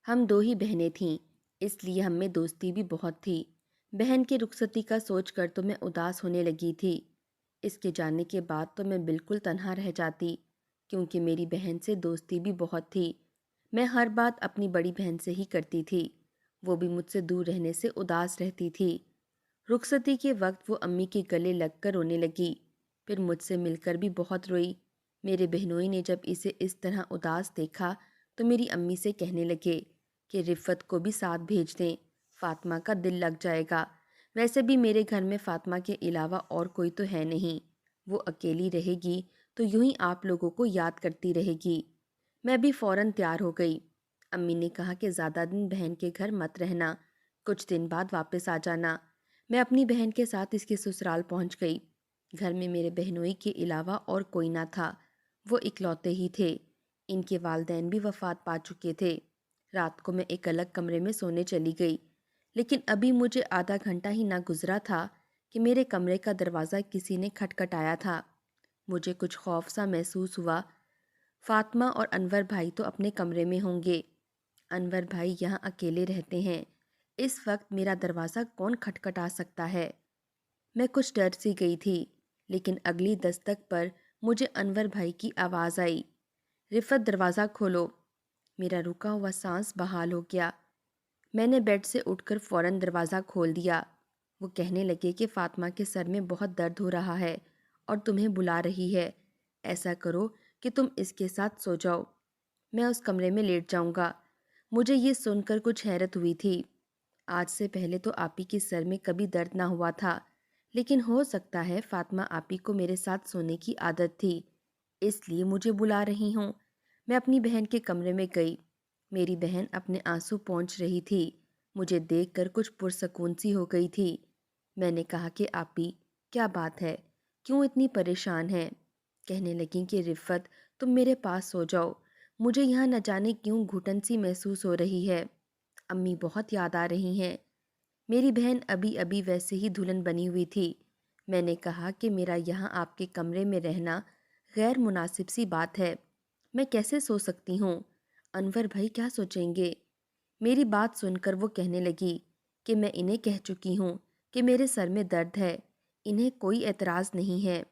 ہم دو ہی بہنیں تھیں، اس لیے ہم میں دوستی بھی بہت تھی۔ بہن کی رخصتی کا سوچ کر تو میں اداس ہونے لگی تھی۔ اس کے جانے کے بعد تو میں بالکل تنہا رہ جاتی، کیونکہ میری بہن سے دوستی بھی بہت تھی۔ میں ہر بات اپنی بڑی بہن سے ہی کرتی تھی، وہ بھی مجھ سے دور رہنے سے اداس رہتی تھی۔ رخصتی کے وقت وہ امی کے گلے لگ کر رونے لگی، پھر مجھ سے مل کر بھی بہت روئی۔ میرے بہنوئی نے جب اسے اس طرح اداس دیکھا تو میری امی سے کہنے لگے کہ رفت کو بھی ساتھ بھیج دیں، فاطمہ کا دل لگ جائے گا۔ ویسے بھی میرے گھر میں فاطمہ کے علاوہ اور کوئی تو ہے نہیں، وہ اکیلی رہے گی تو یوں ہی آپ لوگوں کو یاد کرتی رہے گی۔ میں بھی فوراً تیار ہو گئی۔ امی نے کہا کہ زیادہ دن بہن کے گھر مت رہنا، کچھ دن بعد واپس آ جانا۔ میں اپنی بہن کے ساتھ اس کے سسرال پہنچ گئی۔ گھر میں میرے بہنوئی کے علاوہ اور کوئی نہ تھا، وہ اکلوتے ہی تھے۔ ان کے والدین بھی وفات پا چکے تھے۔ رات کو میں ایک الگ کمرے میں سونے چلی گئی، لیکن ابھی مجھے آدھا گھنٹہ ہی نہ گزرا تھا کہ میرے کمرے کا دروازہ کسی نے کھٹکھٹایا تھا۔ مجھے کچھ خوف سا محسوس ہوا۔ فاطمہ اور انور بھائی تو اپنے کمرے میں ہوں گے، انور بھائی یہاں اکیلے رہتے ہیں، اس وقت میرا دروازہ کون کھٹکھٹا سکتا ہے؟ میں کچھ ڈر سی گئی تھی، لیکن اگلی دستک پر مجھے انور بھائی کی آواز آئی، رفت دروازہ کھولو۔ میرا رکا ہوا سانس بحال ہو گیا۔ میں نے بیڈ سے اٹھ کر فوراً دروازہ کھول دیا۔ وہ کہنے لگے کہ فاطمہ کے سر میں بہت درد ہو رہا ہے اور تمہیں بلا رہی ہے، ایسا کرو کہ تم اس کے ساتھ سو جاؤ، میں اس کمرے میں لیٹ جاؤں گا۔ مجھے یہ سن کر کچھ حیرت ہوئی تھی۔ آج سے پہلے تو آپی کے سر میں کبھی درد نہ ہوا تھا، لیکن ہو سکتا ہے فاطمہ آپی کو میرے ساتھ سونے کی عادت تھی، اس لیے مجھے بلا رہی ہوں۔ میں اپنی بہن کے کمرے میں گئی۔ میری بہن اپنے آنسو پونچھ رہی تھی، مجھے دیکھ کر کچھ پرسکون سی ہو گئی تھی۔ میں نے کہا کہ آپی کیا بات ہے، کیوں اتنی پریشان ہے؟ کہنے لگیں کہ رفت تم میرے پاس سو جاؤ، مجھے یہاں نہ جانے کیوں گھٹن سی محسوس ہو رہی ہے، امی بہت یاد آ رہی ہیں۔ میری بہن ابھی ابھی ویسے ہی دلہن بنی ہوئی تھی۔ میں نے کہا کہ میرا یہاں آپ کے کمرے میں رہنا غیر مناسب سی بات ہے، میں کیسے سو سکتی ہوں؟ انور بھائی کیا سوچیں گے؟ میری بات سن کر وہ کہنے لگی کہ میں انہیں کہہ چکی ہوں کہ میرے سر میں درد ہے، انہیں کوئی اعتراض نہیں ہے۔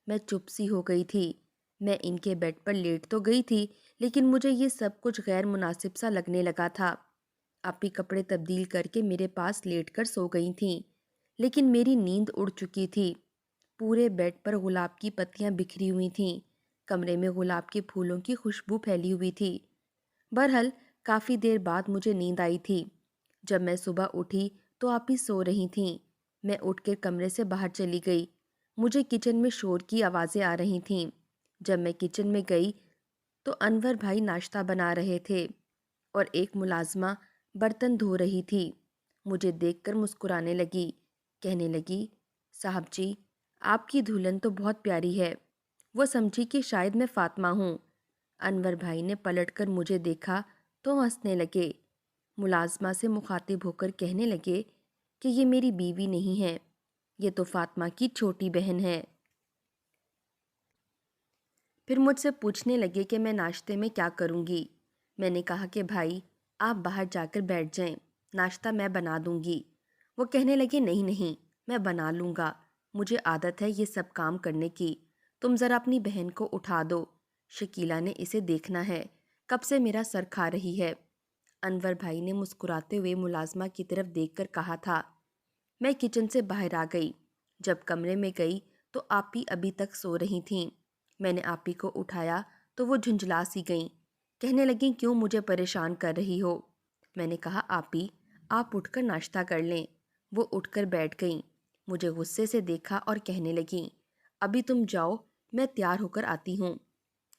میں چپ سی ہو گئی تھی۔ میں ان کے بیڈ پر لیٹ تو گئی تھی، لیکن مجھے یہ سب کچھ غیر مناسب سا لگنے لگا تھا۔ آپی کپڑے تبدیل کر کے میرے پاس لیٹ کر سو گئی تھیں، لیکن میری نیند اڑ چکی تھی۔ پورے بیڈ پر گلاب کی پتیاں بکھری ہوئی تھیں، کمرے میں گلاب کے پھولوں کی خوشبو پھیلی ہوئی تھی۔ بہرحال کافی دیر بعد مجھے نیند آئی تھی۔ جب میں صبح اٹھی تو آپی سو رہی تھیں۔ میں اٹھ کے کمرے سے باہر چلی گئی۔ مجھے کچن میں شور کی آوازیں آ رہی تھیں۔ جب میں کچن میں گئی تو انور بھائی ناشتہ بنا رہے تھے اور ایک ملازمہ برتن دھو رہی تھی۔ مجھے دیکھ کر مسکرانے لگی، کہنے لگی، صاحب جی آپ کی دلہن تو بہت پیاری ہے۔ وہ سمجھی کہ شاید میں فاطمہ ہوں۔ انور بھائی نے پلٹ کر مجھے دیکھا تو ہنسنے لگے۔ ملازمہ سے مخاطب ہو کر کہنے لگے کہ یہ میری بیوی نہیں ہے، یہ تو فاطمہ کی چھوٹی بہن ہے۔ پھر مجھ سے پوچھنے لگے کہ میں ناشتے میں کیا کروں گی۔ میں نے کہا کہ بھائی آپ باہر جا کر بیٹھ جائیں، ناشتہ میں بنا دوں گی۔ وہ کہنے لگے نہیں نہیں میں بنا لوں گا، مجھے عادت ہے یہ سب کام کرنے کی، تم ذرا اپنی بہن کو اٹھا دو، شکیلہ نے اسے دیکھنا ہے، کب سے میرا سر کھا رہی ہے۔ انور بھائی نے مسکراتے ہوئے ملازمہ کی طرف دیکھ کر کہا تھا۔ میں کچن سے باہر آ گئی۔ جب کمرے میں گئی تو آپی ابھی تک سو رہی تھیں۔ میں نے آپی کو اٹھایا تو وہ جھنجھلا سی گئیں، کہنے لگیں کیوں مجھے پریشان کر رہی ہو؟ میں نے کہا آپی آپ اٹھ کر ناشتہ کر لیں۔ وہ اٹھ کر بیٹھ گئیں، مجھے غصے سے دیکھا اور کہنے لگیں ابھی تم جاؤ، میں تیار ہو کر آتی ہوں۔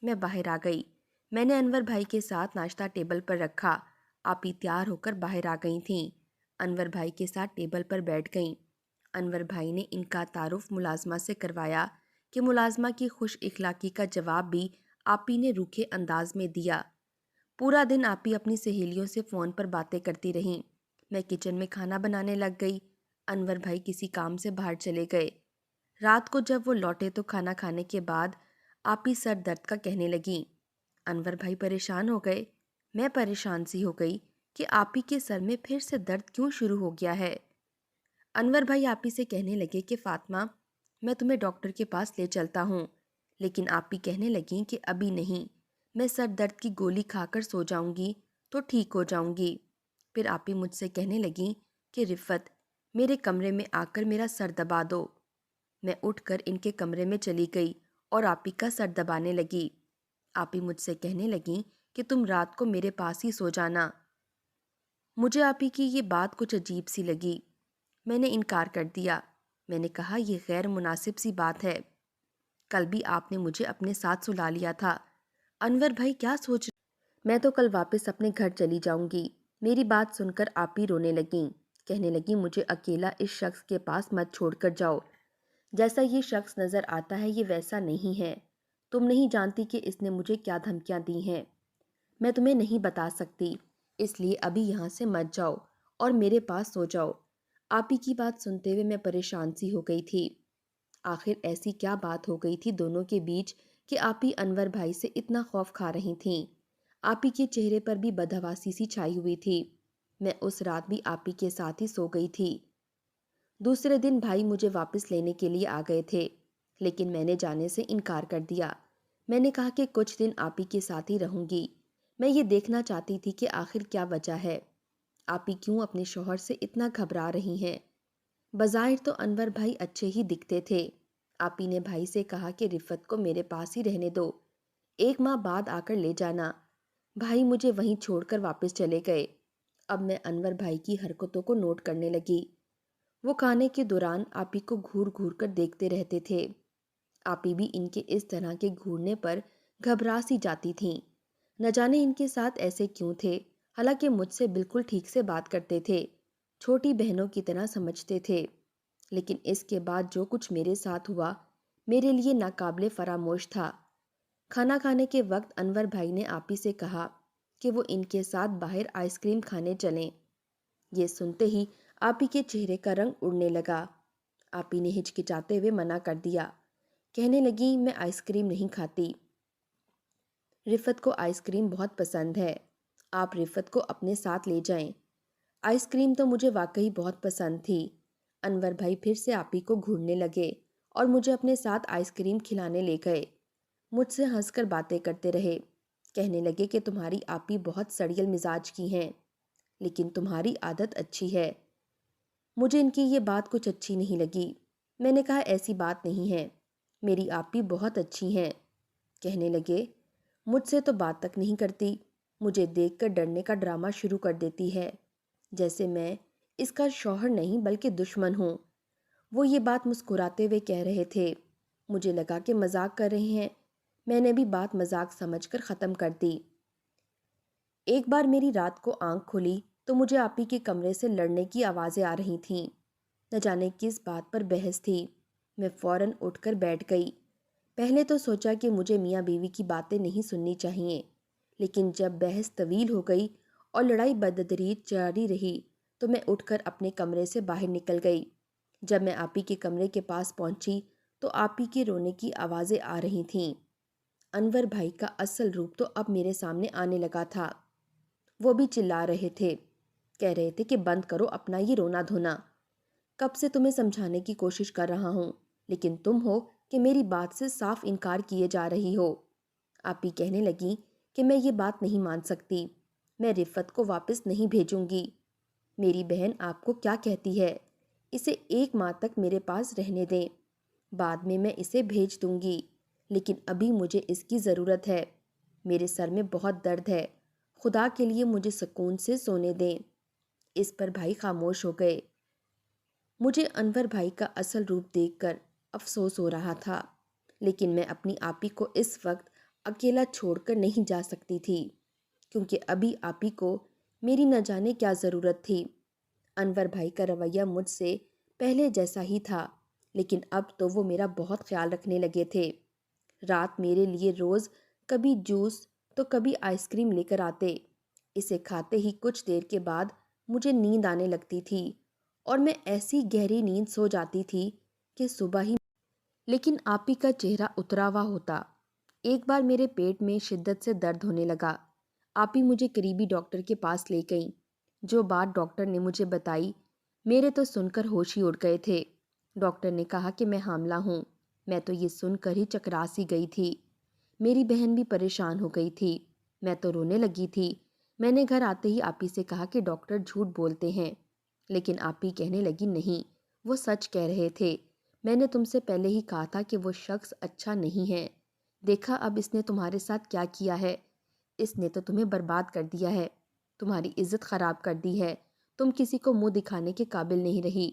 میں باہر آ گئی۔ میں نے انور بھائی کے ساتھ ناشتہ ٹیبل پر رکھا۔ آپی تیار ہو کر باہر آ گئی تھیں، انور بھائی کے ساتھ ٹیبل پر بیٹھ گئیں۔ انور بھائی نے ان کا تعارف ملازمہ سے کروایا کہ ملازمہ کی خوش اخلاقی کا جواب بھی آپی نے روکھے انداز میں دیا۔ پورا دن آپی اپنی سہیلیوں سے فون پر باتیں کرتی رہیں۔ میں کچن میں کھانا بنانے لگ گئی۔ انور بھائی کسی کام سے باہر چلے گئے۔ رات کو جب وہ لوٹے تو کھانا کھانے کے بعد آپی سر درد کا کہنے لگیں۔ انور بھائی پریشان ہو گئے، میں پریشان سی ہو گئی کہ آپی کے سر میں پھر سے درد کیوں شروع ہو گیا ہے۔ انور بھائی آپی سے کہنے لگے کہ فاطمہ، میں تمہیں ڈاکٹر کے پاس لے چلتا ہوں، لیکن آپی کہنے لگیں کہ ابھی نہیں، میں سر درد کی گولی کھا کر سو جاؤں گی تو ٹھیک ہو جاؤں گی۔ پھر آپی مجھ سے کہنے لگیں کہ رفت، میرے کمرے میں آ کر میرا سر دبا دو۔ میں اٹھ کر ان کے کمرے میں چلی گئی اور آپی کا سر دبانے لگی۔ آپی مجھ سے کہنے لگیں کہ تم رات کو میرے پاس ہی سو جانا۔ مجھے آپی کی یہ بات کچھ عجیب سی لگی۔ میں نے انکار کر دیا۔ میں نے کہا یہ غیر مناسب سی بات ہے، کل بھی آپ نے مجھے اپنے ساتھ سلا لیا تھا۔ انور بھائی کیا سوچ رہے؟ میں تو کل واپس اپنے گھر چلی جاؤں گی۔ میری بات سن کر آپی رونے لگیں، کہنے لگیں مجھے اکیلا اس شخص کے پاس مت چھوڑ کر جاؤ، جیسا یہ شخص نظر آتا ہے یہ ویسا نہیں ہے، تم نہیں جانتی کہ اس نے مجھے کیا دھمکیاں دی ہیں، میں تمہیں نہیں بتا سکتی، اس لیے ابھی یہاں سے مت جاؤ اور میرے پاس سو جاؤ۔ آپی کی بات سنتے ہوئے میں پریشان سی ہو گئی تھی۔ آخر ایسی کیا بات ہو گئی تھی دونوں کے بیچ کہ آپی انور بھائی سے اتنا خوف کھا رہی تھیں۔ آپی کے چہرے پر بھی بدحواسی سی چھائی ہوئی تھی۔ میں اس رات بھی آپی کے ساتھ ہی سو گئی تھی۔ دوسرے دن بھائی مجھے واپس لینے کے لیے آ گئے تھے، لیکن میں نے جانے سے انکار کر دیا۔ میں نے کہا کہ کچھ دن آپی کے ساتھ ہی رہوں گی، میں یہ دیکھنا چاہتی تھی کہ آخر کیا وجہ ہے، آپی کیوں اپنے شوہر سے اتنا گھبرا رہی ہیں۔ بظاہر تو انور بھائی اچھے ہی دکھتے تھے۔ آپی نے بھائی سے کہا کہ رفت کو میرے پاس ہی رہنے دو، 1 ماہ بعد آ کر لے جانا۔ بھائی مجھے وہیں چھوڑ کر واپس چلے گئے۔ اب میں انور بھائی کی حرکتوں کو نوٹ کرنے لگی۔ وہ کھانے کے دوران آپی کو گھور گھور کر دیکھتے رہتے تھے۔ آپی بھی ان کے اس طرح کے گھورنے پر گھبرا سی جاتی تھیں۔ نہ جانے ان کے ساتھ ایسے کیوں تھے، حالانکہ مجھ سے بالکل ٹھیک سے بات کرتے تھے، چھوٹی بہنوں کی طرح سمجھتے تھے۔ لیکن اس کے بعد جو کچھ میرے ساتھ ہوا میرے لیے ناقابل فراموش تھا۔ کھانا کھانے کے وقت انور بھائی نے آپی سے کہا کہ وہ ان کے ساتھ باہر آئس کریم کھانے چلیں۔ یہ سنتے ہی آپی کے چہرے کا رنگ اڑنے لگا۔ آپی نے ہچکچاتے ہوئے منع کر دیا، کہنے لگیں میں آئس کریم نہیں کھاتی۔ رفت کو آئس کریم بہت پسند ہے، آپ رفت کو اپنے ساتھ لے جائیں۔ آئس کریم تو مجھے واقعی بہت پسند تھی۔ انور بھائی پھر سے آپی کو گھورنے لگے اور مجھے اپنے ساتھ آئس کریم کھلانے لے گئے۔ مجھ سے ہنس کر باتیں کرتے رہے، کہنے لگے کہ تمہاری آپی بہت سڑیل مزاج کی ہیں، لیکن تمہاری عادت اچھی ہے۔ مجھے ان کی یہ بات کچھ اچھی نہیں لگی۔ میں نے کہا ایسی بات نہیں ہے، میری آپی بہت اچھی ہیں۔ کہنے لگے مجھ سے تو بات تک نہیں کرتی، مجھے دیکھ کر ڈرنے کا ڈرامہ شروع کر دیتی ہے، جیسے میں اس کا شوہر نہیں بلکہ دشمن ہوں۔ وہ یہ بات مسکراتے ہوئے کہہ رہے تھے۔ مجھے لگا کہ مذاق کر رہے ہیں، میں نے بھی بات مذاق سمجھ کر ختم کر دی۔ ایک بار میری رات کو آنکھ کھلی تو مجھے آپی کے کمرے سے لڑنے کی آوازیں آ رہی تھیں، نہ جانے کس بات پر بحث تھی۔ میں فوراً اٹھ کر بیٹھ گئی۔ پہلے تو سوچا کہ مجھے میاں بیوی کی باتیں نہیں سننی چاہیے، لیکن جب بحث طویل ہو گئی اور لڑائی بدتدریج جاری رہی تو میں اٹھ کر اپنے کمرے سے باہر نکل گئی۔ جب میں آپی کے کمرے کے پاس پہنچی تو آپی کے رونے کی آوازیں آ رہی تھیں۔ انور بھائی کا اصل روپ تو اب میرے سامنے آنے لگا تھا۔ وہ بھی چلا رہے تھے، کہہ رہے تھے کہ بند کرو اپنا یہ رونا دھونا، کب سے تمہیں سمجھانے کی کوشش کر رہا ہوں، لیکن تم ہو کہ میری بات سے صاف انکار کیے جا رہی ہو۔ آپی کہنے لگیں کہ میں یہ بات نہیں مان سکتی، میں رفت کو واپس نہیں بھیجوں گی۔ میری بہن آپ کو کیا کہتی ہے، اسے 1 ماہ تک میرے پاس رہنے دیں، بعد میں اسے بھیج دوں گی، لیکن ابھی مجھے اس کی ضرورت ہے، میرے سر میں بہت درد ہے، خدا کے لیے مجھے سکون سے سونے دیں۔ اس پر بھائی خاموش ہو گئے۔ مجھے انور بھائی کا اصل روپ دیکھ کر افسوس ہو رہا تھا، لیکن میں اپنی آپی کو اس وقت اکیلا چھوڑ کر نہیں جا سکتی تھی، کیونکہ ابھی آپی کو میری نہ جانے کیا ضرورت تھی۔ انور بھائی کا رویہ مجھ سے پہلے جیسا ہی تھا، لیکن اب تو وہ میرا بہت خیال رکھنے لگے تھے۔ رات میرے لیے روز کبھی جوس تو کبھی آئس کریم لے کر آتے، اسے کھاتے ہی کچھ دیر کے بعد مجھے نیند آنے لگتی تھی اور میں ایسی گہری نیند سو جاتی تھی کہ صبح ہی، لیکن آپی کا چہرہ اترا ہوا ہوتا۔ ایک بار میرے پیٹ میں شدت سے درد ہونے لگا۔ آپی مجھے قریبی ڈاکٹر کے پاس لے گئیں۔ جو بات ڈاکٹر نے مجھے بتائی میرے تو سن کر ہوش ہی اڑ گئے تھے۔ ڈاکٹر نے کہا کہ میں حاملہ ہوں۔ میں تو یہ سن کر ہی چکرا سی گئی تھی۔ میری بہن بھی پریشان ہو گئی تھی۔ میں تو رونے لگی تھی۔ میں نے گھر آتے ہی آپی سے کہا کہ ڈاکٹر جھوٹ بولتے ہیں، لیکن آپی کہنے لگی نہیں، وہ سچ کہہ رہے تھے۔ میں نے تم سے پہلے ہی کہا تھا کہ وہ شخص اچھا نہیں ہے۔ دیکھا اب اس نے تمہارے ساتھ کیا کیا ہے۔ اس نے تو تمہیں برباد کر دیا ہے، تمہاری عزت خراب کر دی ہے، تم کسی کو منہ دکھانے کے قابل نہیں رہی۔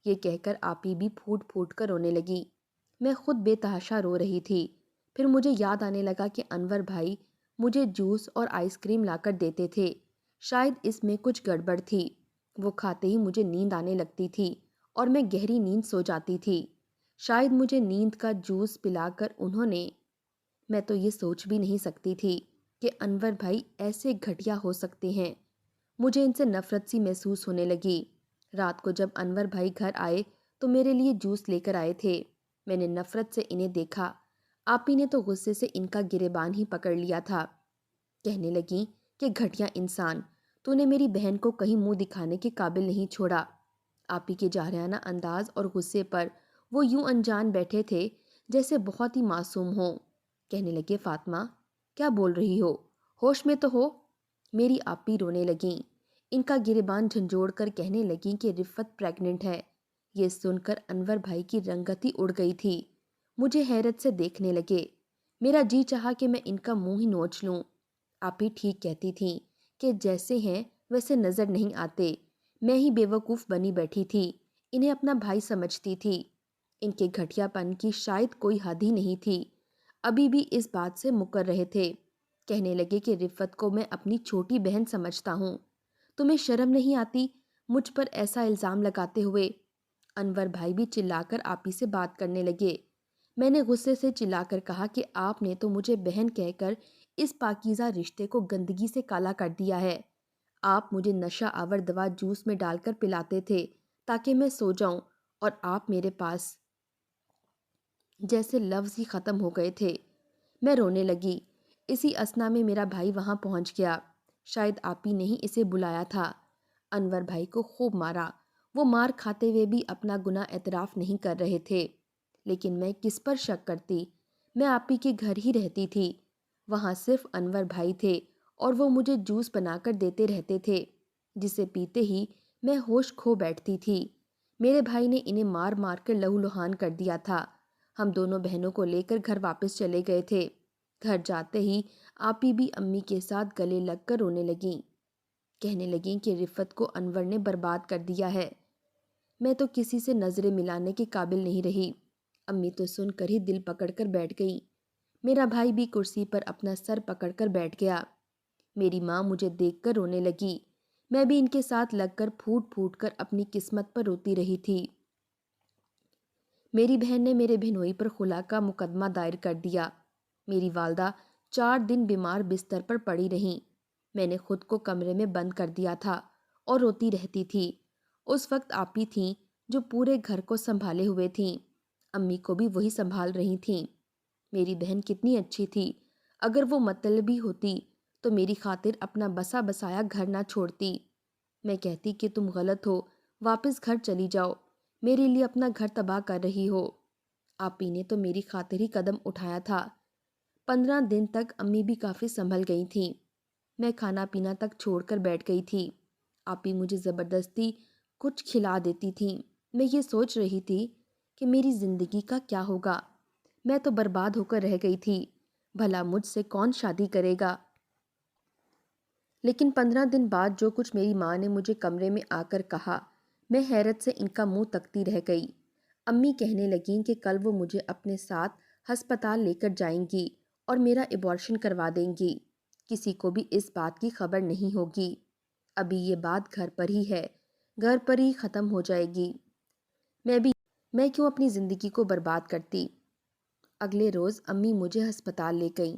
یہ کہہ کر آپی بھی پھوٹ پھوٹ کر رونے لگی۔ میں خود بے تحاشا رو رہی تھی۔ پھر مجھے یاد آنے لگا کہ انور بھائی مجھے جوس اور آئس کریم لا کر دیتے تھے۔ شاید اس میں کچھ گڑبڑ تھی۔ وہ کھاتے ہی مجھے نیند آنے لگتی تھی اور میں گہری نیند سو جاتی تھی۔ شاید مجھے نیند کا جوس پلا کر انہوں نے، میں تو یہ سوچ بھی نہیں سکتی تھی کہ انور بھائی ایسے گھٹیا ہو سکتے ہیں۔ مجھے ان سے نفرت سی محسوس ہونے لگی۔ رات کو جب انور بھائی گھر آئے تو میرے لیے جوس لے کر آئے تھے۔ میں نے نفرت سے انہیں دیکھا۔ آپی نے تو غصے سے ان کا گریبان ہی پکڑ لیا تھا۔ کہنے لگیں کہ گھٹیا انسان، تو نے میری بہن کو کہیں منہ دکھانے کے قابل نہیں چھوڑا۔ آپی کے جارحانہ انداز اور غصے پر وہ یوں انجان بیٹھے تھے جیسے بہت ہی معصوم ہوں۔ کہنے لگے فاطمہ کیا بول رہی ہو، ہوش میں تو ہو؟ میری آپی رونے لگیں۔ ان کا گریبان جھنجھوڑ کر کہنے لگیں کہ رفت پریگننٹ ہے۔ یہ سن کر انور بھائی کی رنگت ہی اڑ گئی تھی۔ مجھے حیرت سے دیکھنے لگے۔ میرا جی چاہا کہ میں ان کا منہ ہی نوچ لوں۔ آپی ٹھیک کہتی تھیں کہ جیسے ہیں ویسے نظر نہیں آتے۔ میں ہی بیوقوف بنی بیٹھی تھی، انہیں اپنا بھائی سمجھتی تھی۔ ان کے گھٹیا پن کی شاید کوئی حد ہی نہیں تھی۔ ابھی بھی اس بات سے مکر رہے تھے۔ کہنے لگے کہ رفت کو میں اپنی چھوٹی بہن سمجھتا ہوں۔ تمہیں شرم نہیں آتی مجھ پر ایسا الزام لگاتے ہوئے؟ انور بھائی بھی چلا کر آپی سے بات کرنے لگے۔ میں نے غصے سے چلا کر کہا کہ آپ نے تو مجھے بہن کہہ کر اس پاکیزہ رشتے کو گندگی سے کالا کر دیا ہے۔ آپ مجھے نشہ آور دوا جوس میں ڈال کر پلاتے تھے تاکہ میں سو جاؤں، اور آپ میرے پاس جیسے لفظ ہی ختم ہو گئے تھے۔ میں رونے لگی۔ اسی اثنا میں میرا بھائی وہاں پہنچ گیا۔ شاید آپی نے ہی اسے بلایا تھا۔ انور بھائی کو خوب مارا۔ وہ مار کھاتے ہوئے بھی اپنا گناہ اعتراف نہیں کر رہے تھے۔ لیکن میں کس پر شک کرتی؟ میں آپی کے گھر ہی رہتی تھی۔ وہاں صرف انور بھائی تھے اور وہ مجھے جوس بنا کر دیتے رہتے تھے، جسے پیتے ہی میں ہوش کھو بیٹھتی تھی۔ میرے بھائی نے انہیں مار مار کر لہو لہان کر دیا تھا۔ ہم دونوں بہنوں کو لے کر گھر واپس چلے گئے تھے۔ گھر جاتے ہی آپی بھی امی کے ساتھ گلے لگ کر رونے لگیں۔ کہنے لگیں کہ رفت کو انور نے برباد کر دیا ہے۔ میں تو کسی سے نظریں ملانے کے قابل نہیں رہی۔ امی تو سن کر ہی دل پکڑ کر بیٹھ گئی۔ میرا بھائی بھی کرسی پر اپنا سر پکڑ کر بیٹھ گیا۔ میری ماں مجھے دیکھ کر رونے لگی۔ میں بھی ان کے ساتھ لگ کر پھوٹ پھوٹ کر اپنی قسمت پر روتی رہی تھی۔ میری بہن نے میرے بہنوئی پر خلا کا مقدمہ دائر کر دیا۔ میری والدہ 4 دن بیمار بستر پر پڑی رہیں۔ میں نے خود کو کمرے میں بند کر دیا تھا اور روتی رہتی تھی۔ اس وقت آپی تھیں جو پورے گھر کو سنبھالے ہوئے تھیں۔ امی کو بھی وہی سنبھال رہی تھیں۔ میری بہن کتنی اچھی تھی۔ اگر وہ مطلبی ہوتی تو میری خاطر اپنا بسا بسایا گھر نہ چھوڑتی۔ میں کہتی کہ تم غلط ہو، واپس گھر چلی جاؤ، میرے لیے اپنا گھر تباہ کر رہی ہو۔ آپی نے تو میری خاطر ہی قدم اٹھایا تھا۔ 15 دن تک امی بھی کافی سنبھل گئی تھیں۔ میں کھانا پینا تک چھوڑ کر بیٹھ گئی تھی۔ آپی مجھے زبردستی کچھ کھلا دیتی تھیں۔ میں یہ سوچ رہی تھی کہ میری زندگی کا کیا ہوگا۔ میں تو برباد ہو کر رہ گئی تھی۔ بھلا مجھ سے کون شادی کرے گا؟ لیکن 15 دن بعد جو کچھ میری ماں نے مجھے کمرے میں آ کر کہا، میں حیرت سے ان کا منہ تکتی رہ گئی۔ امی کہنے لگیں کہ کل وہ مجھے اپنے ساتھ ہسپتال لے کر جائیں گی اور میرا ابارشن کروا دیں گی۔ کسی کو بھی اس بات کی خبر نہیں ہوگی۔ ابھی یہ بات گھر پر ہی ہے، گھر پر ہی ختم ہو جائے گی۔ میں کیوں اپنی زندگی کو برباد کرتی؟ اگلے روز امی مجھے ہسپتال لے گئیں۔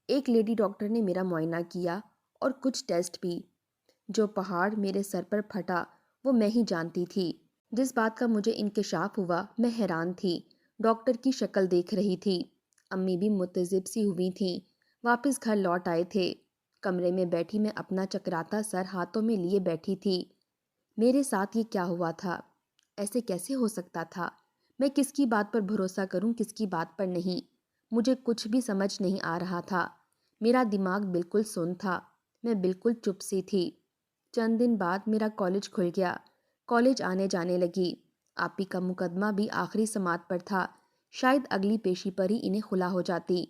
ایک لیڈی ڈاکٹر نے میرا معائنہ کیا اور کچھ ٹیسٹ بھی۔ جو پہاڑ میرے سر پر پھٹا وہ میں ہی جانتی تھی۔ جس بات کا مجھے انکشاف ہوا میں حیران تھی۔ ڈاکٹر کی شکل دیکھ رہی تھی۔ امی بھی متذب سی ہوئی تھیں۔ واپس گھر لوٹ آئے تھے۔ کمرے میں بیٹھی میں اپنا چکراتا سر ہاتھوں میں لیے بیٹھی تھی۔ میرے ساتھ یہ کیا ہوا تھا؟ ایسے کیسے ہو سکتا تھا؟ میں کس کی بات پر بھروسہ کروں، کس کی بات پر نہیں؟ مجھے کچھ بھی سمجھ نہیں آ رہا تھا۔ میرا دماغ بالکل سن تھا، میں بالکل چپ سی تھی۔ چند دن بعد میرا کالج کھل گیا، کالج آنے جانے لگی۔ آپی کا مقدمہ بھی آخری سماعت پر تھا، شاید اگلی پیشی پر ہی انہیں خلا ہو جاتی۔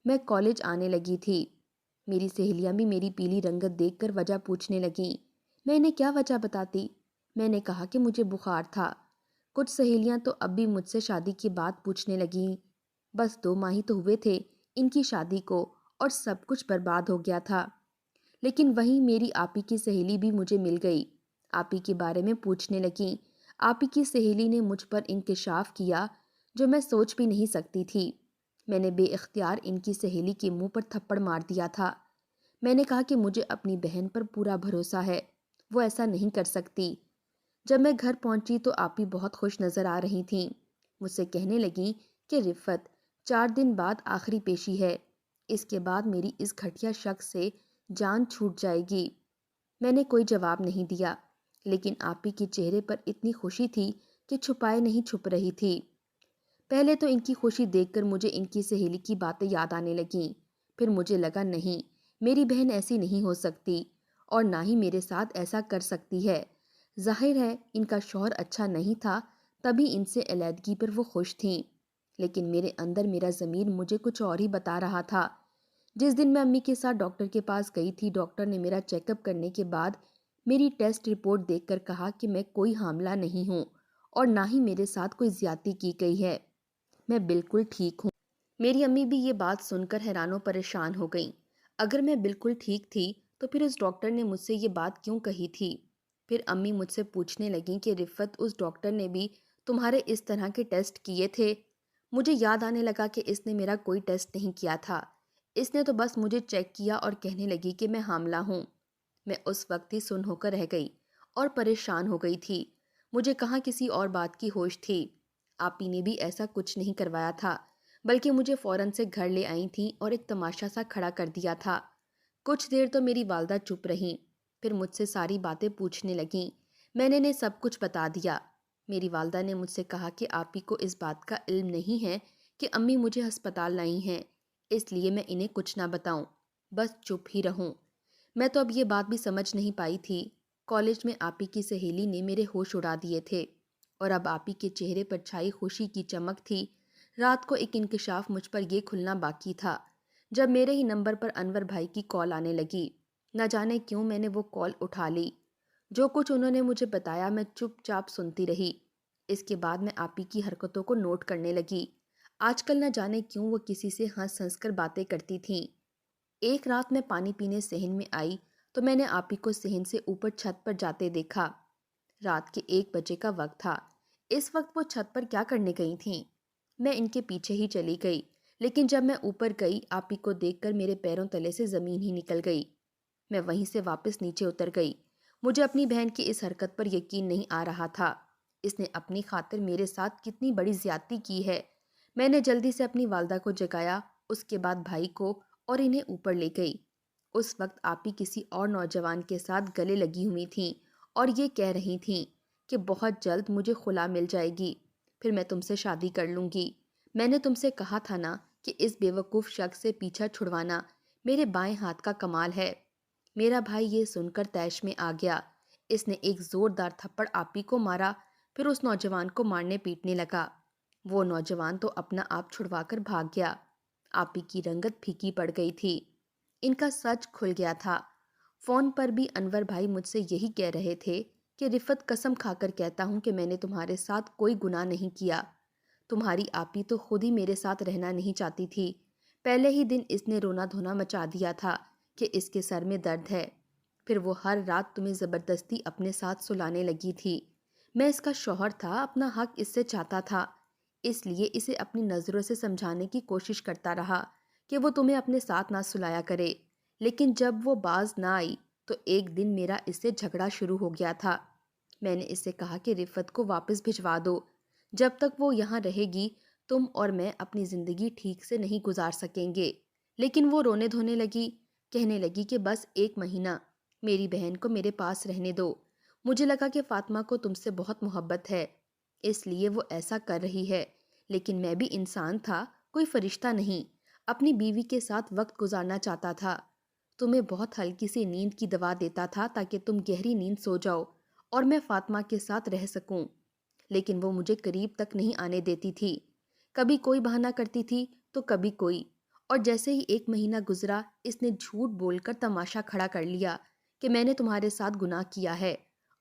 میں کالج آنے لگی تھی۔ میری سہیلیاں بھی میری پیلی رنگت دیکھ کر وجہ پوچھنے لگیں۔ میں انہیں کیا وجہ بتاتی؟ میں نے کہا کہ مجھے بخار تھا۔ کچھ سہیلیاں تو اب بھی مجھ سے شادی کی بات پوچھنے لگیں۔ بس 2 ماہ ہی تو ہوئے تھے ان کی شادی کو اور سب کچھ برباد ہو گیا تھا۔ لیکن وہیں میری آپی کی سہیلی بھی مجھے مل گئی۔ آپی کے بارے میں پوچھنے لگیں۔ آپی کی سہیلی نے مجھ پر انکشاف کیا جو میں سوچ بھی نہیں سکتی تھی۔ میں نے بے اختیار ان کی سہیلی کے منہ پر تھپڑ مار دیا تھا۔ میں نے کہا کہ مجھے اپنی بہن پر پورا بھروسہ ہے، وہ ایسا نہیں کر سکتی۔ جب میں گھر پہنچی تو آپی بہت خوش نظر آ رہی تھیں۔ مجھ سے کہنے لگیں کہ رفت 4 دن بعد آخری پیشی ہے، اس کے بعد میری اس گھٹیا شخص سے جان چھوٹ جائے گی۔ میں نے کوئی جواب نہیں دیا، لیکن آپی کے چہرے پر اتنی خوشی تھی کہ چھپائے نہیں چھپ رہی تھی۔ پہلے تو ان کی خوشی دیکھ کر مجھے ان کی سہیلی کی باتیں یاد آنے لگیں۔ پھر مجھے لگا نہیں، میری بہن ایسی نہیں ہو سکتی اور نہ ہی میرے ساتھ ایسا کر سکتی ہے۔ ظاہر ہے ان کا شوہر اچھا نہیں تھا، تبھی ان سے علیحدگی پر وہ خوش تھیں۔ لیکن میرے اندر میرا ضمیر مجھے کچھ اور ہی بتا رہا تھا۔ جس دن میں امی کے ساتھ ڈاکٹر کے پاس گئی تھی، ڈاکٹر نے میرا چیک اپ کرنے کے بعد میری ٹیسٹ رپورٹ دیکھ کر کہا کہ میں کوئی حاملہ نہیں ہوں اور نہ ہی میرے ساتھ کوئی زیادتی کی گئی ہے، میں بالکل ٹھیک ہوں۔ میری امی بھی یہ بات سن کر حیران و پریشان ہو گئیں۔ اگر میں بالکل ٹھیک تھی تو پھر اس ڈاکٹر نے مجھ سے یہ بات کیوں کہی تھی؟ پھر امی مجھ سے پوچھنے لگیں کہ رفت، اس ڈاکٹر نے بھی تمہارے اس طرح کے ٹیسٹ کیے تھے؟ مجھے یاد آنے لگا کہ اس نے میرا کوئی ٹیسٹ نہیں کیا تھا، اس نے تو بس مجھے چیک کیا اور کہنے لگی کہ میں حاملہ ہوں۔ میں اس وقت ہی سن ہو کر رہ گئی اور پریشان ہو گئی تھی۔ مجھے کہاں کسی اور بات کی ہوش تھی۔ آپی نے بھی ایسا کچھ نہیں کروایا تھا، بلکہ مجھے فوراً سے گھر لے آئی تھیں اور ایک تماشا سا کھڑا کر دیا تھا۔ کچھ دیر تو میری والدہ چپ رہیں، پھر مجھ سے ساری باتیں پوچھنے لگیں۔ میں نے انہیں سب کچھ بتا دیا۔ میری والدہ نے مجھ سے کہا کہ آپی کو اس بات کا علم نہیں ہے کہ امی مجھے ہسپتال لائی ہیں، اس لیے میں انہیں کچھ نہ بتاؤں، بس چپ ہی رہوں۔ میں تو اب یہ بات بھی سمجھ نہیں پائی تھی۔ کالج میں آپی کی سہیلی نے میرے ہوش اڑا دیے تھے اور اب آپی کے چہرے پر چھائی خوشی کی چمک تھی۔ رات کو ایک انکشاف مجھ پر یہ کھلنا باقی تھا جب میرے ہی نمبر پر انور بھائی کی کال آنے لگی۔ نہ جانے کیوں میں نے وہ کال اٹھا لی۔ جو کچھ انہوں نے مجھے بتایا میں چپ چاپ سنتی رہی۔ اس کے بعد میں آپی کی حرکتوں کو نوٹ کرنے لگی۔ آج کل نہ جانے کیوں وہ کسی سے ہنس ہنس کر باتیں کرتی تھیں۔ ایک رات میں پانی پینے صحن میں آئی تو میں نے آپی کو صحن سے اوپر چھت پر جاتے دیکھا۔ رات کے 1 بجے کا وقت تھا۔ اس وقت وہ چھت پر کیا کرنے گئی تھیں؟ میں ان کے پیچھے ہی چلی گئی، لیکن جب میں اوپر گئی آپی کو دیکھ کر میرے پیروں تلے سے زمین ہی نکل گئی۔ میں وہیں سے واپس نیچے اتر گئی۔ مجھے اپنی بہن کی اس حرکت پر یقین نہیں آ رہا تھا۔ اس نے اپنی خاطر میرے ساتھ کتنی بڑی زیادتی کی ہے۔ میں نے جلدی سے اپنی والدہ کو جگایا، اس کے بعد بھائی کو، اور انہیں اوپر لے گئی۔ اس وقت آپی کسی اور نوجوان کے ساتھ گلے لگی ہوئی تھیں اور یہ کہہ رہی تھیں کہ بہت جلد مجھے خلا مل جائے گی، پھر میں تم سے شادی کر لوں گی۔ میں نے تم سے کہا تھا نا کہ اس بے وقوف شخص سے پیچھا چھڑوانا میرے بائیں ہاتھ کا کمال ہے۔ میرا بھائی یہ سن کر طیش میں آ گیا۔ اس نے ایک زوردار تھپڑ آپی کو مارا، پھر اس نوجوان کو مارنے پیٹنے لگا۔ وہ نوجوان تو اپنا آپ چھڑوا کر بھاگ گیا۔ آپی کی رنگت پھیکی پڑ گئی تھی۔ ان کا سچ کھل گیا تھا۔ فون پر بھی انور بھائی مجھ سے یہی کہہ رہے تھے کہ رفت، قسم کھا کر کہتا ہوں کہ میں نے تمہارے ساتھ کوئی گناہ نہیں کیا۔ تمہاری آپی تو خود ہی میرے ساتھ رہنا نہیں چاہتی تھی۔ پہلے ہی دن اس نے رونا دھونا مچا دیا تھا کہ اس کے سر میں درد ہے۔ پھر وہ ہر رات تمہیں زبردستی اپنے ساتھ سلانے لگی تھی۔ میں اس کا شوہر تھا، اپنا حق اس سے چاہتا تھا، اس لیے اسے اپنی نظروں سے سمجھانے کی کوشش کرتا رہا کہ وہ تمہیں اپنے ساتھ نہ سلایا کرے۔ لیکن جب وہ باز نہ آئی تو ایک دن میرا اس سے جھگڑا شروع ہو گیا تھا۔ میں نے اس سے کہا کہ رفت کو واپس بھجوا دو، جب تک وہ یہاں رہے گی تم اور میں اپنی زندگی ٹھیک سے نہیں گزار سکیں گے۔ لیکن وہ رونے دھونے لگی۔ کہنے لگی کہ بس 1 مہینہ میری بہن کو میرے پاس رہنے دو۔ مجھے لگا کہ فاطمہ کو تم سے بہت محبت ہے، اس لیے وہ ایسا کر رہی ہے، لیکن میں بھی انسان تھا، کوئی فرشتہ نہیں، اپنی بیوی کے ساتھ وقت گزارنا چاہتا تھا۔ تمہیں بہت ہلکی سی نیند کی دوا دیتا تھا تاکہ تم گہری نیند سو جاؤ اور میں فاطمہ کے ساتھ رہ سکوں، لیکن وہ مجھے قریب تک نہیں آنے دیتی تھی۔ کبھی کوئی بہانہ کرتی تھی تو کبھی کوئی، اور جیسے ہی 1 مہینہ گزرا اس نے جھوٹ بول کر تماشا کھڑا کر لیا کہ میں نے تمہارے ساتھ گناہ کیا ہے،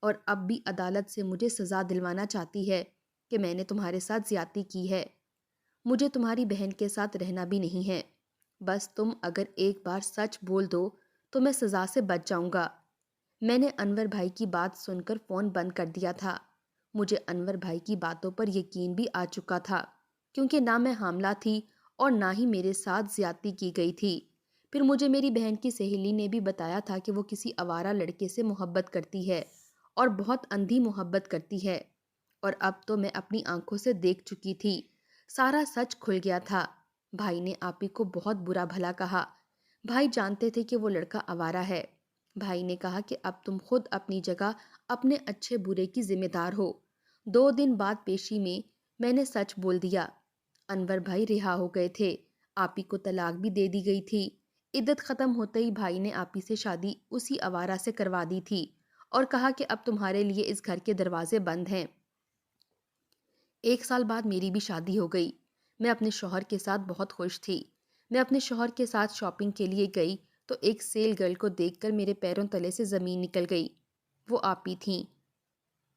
اور اب بھی عدالت سے مجھے سزا دلوانا چاہتی ہے کہ میں نے تمہارے ساتھ زیادتی کی ہے۔ مجھے تمہاری بہن کے ساتھ رہنا بھی نہیں ہے، بس تم اگر ایک بار سچ بول دو تو میں سزا سے بچ جاؤں گا۔ میں نے انور بھائی کی بات سن کر فون بند کر دیا تھا۔ مجھے انور بھائی کی باتوں پر یقین بھی آ چکا تھا، کیونکہ نہ میں حاملہ تھی اور نہ ہی میرے ساتھ زیادتی کی گئی تھی۔ پھر مجھے میری بہن کی سہیلی نے بھی بتایا تھا کہ وہ کسی آوارہ لڑکے سے محبت کرتی ہے اور بہت اندھی محبت کرتی ہے، اور اب تو میں اپنی آنکھوں سے دیکھ چکی تھی، سارا سچ کھل گیا تھا۔ بھائی نے آپی کو بہت برا بھلا کہا۔ بھائی جانتے تھے کہ وہ لڑکا آوارہ ہے۔ بھائی نے کہا کہ اب تم خود اپنی جگہ اپنے اچھے برے کی ذمہ دار ہو۔ 2 دن بعد پیشی میں نے سچ بول دیا۔ انور بھائی رہا ہو گئے تھے، آپی کو طلاق بھی دے دی گئی تھی۔ عدت ختم ہوتے ہی بھائی نے آپی سے شادی اسی آوارہ سے کروا دی تھی اور کہا کہ اب تمہارے لیے اس گھر کے دروازے بند ہیں۔ 1 سال بعد میری بھی شادی ہو گئی۔ میں اپنے شوہر کے ساتھ بہت خوش تھی۔ میں اپنے شوہر کے ساتھ شاپنگ کے لیے گئی تو ایک سیل گرل کو دیکھ کر میرے پیروں تلے سے زمین نکل گئی۔ وہ آپی تھیں،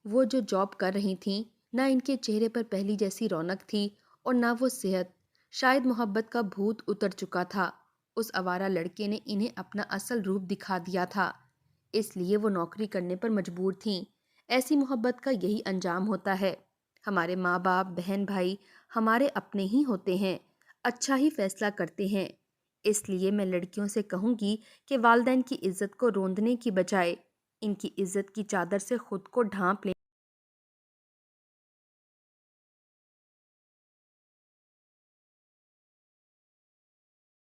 وہ جو جاب کر رہی تھیں۔ نہ ان کے چہرے پر پہلی جیسی رونق تھی اور نہ وہ صحت، شاید محبت کا بھوت اتر چکا تھا۔ اس آوارہ لڑکے نے انہیں اپنا اصل روپ دکھا دیا تھا، اس لیے وہ نوکری کرنے پر مجبور تھیں۔ ایسی محبت کا یہی انجام ہوتا ہے۔ ہمارے ماں باپ، بہن بھائی ہمارے اپنے ہی ہوتے ہیں، اچھا ہی فیصلہ کرتے ہیں۔ اس لیے میں لڑکیوں سے کہوں گی کہ والدین کی عزت کو روندنے کی بجائے ان کی عزت کی چادر سے خود کو ڈھانپ لیں۔